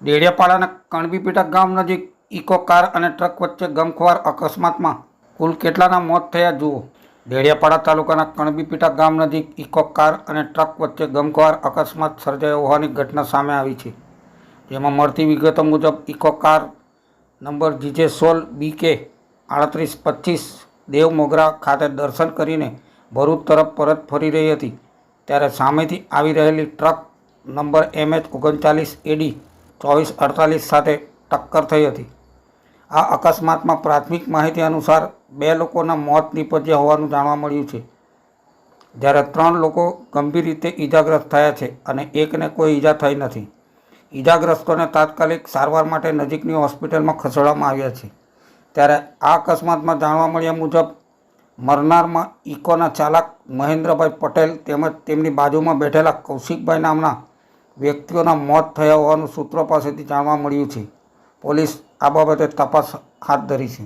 ડેડિયાપાડાના કણબીપીટા ગામ નજીક eco car અને ટ્રક વચ્ચે ગમખ્વાર અકસ્માતમાં કુલ કેટલાના મોત થયા જુઓ। ડેડિયાપાડા તાલુકાના કણબીપીટા ગામ નજીક ઇકો કાર અને ટ્રક વચ્ચે ગમખ્વાર અકસ્માત સર્જાયો હોવાની ઘટના સામે આવી છે। જેમાં મળતી વિગતો મુજબ eco car number GJ16BK 3825 Devmogra ખાતે દર્શન કરીને ભરૂચ તરફ પરત ફરી રહી હતી ત્યારે સામેથી આવી રહેલી ટ્રક નંબર MH39AD 2448 સાથે ટક્કર થઈ હતી। આ અકસ્માતમાં પ્રાથમિક માહિતી અનુસાર 2 લોકોના મોત નીપજ્યા હોવાનું જાણવા મળ્યું છે, જ્યારે 3 લોકો ગંભીર રીતે ઈજાગ્રસ્ત થયા છે અને એકને કોઈ ઈજા થઈ નથી। ઈજાગ્રસ્તોને તાત્કાલિક સારવાર માટે નજીકની હોસ્પિટલમાં ખસેડવામાં આવ્યા છે। ત્યારે આ અકસ્માતમાં જાણવા મળ્યા મુજબ મરનારમાં ઇકોના ચાલક મહેન્દ્રભાઈ પટેલ તેમજ તેમની બાજુમાં બેઠેલા કૌશિકભાઈ નામના વ્યક્તિઓના મોત થયા હોવાનું સૂત્રો પાસેથી જાણવા મળ્યું છે। પોલીસ આ બાબતે તપાસ હાથ ધરી છે।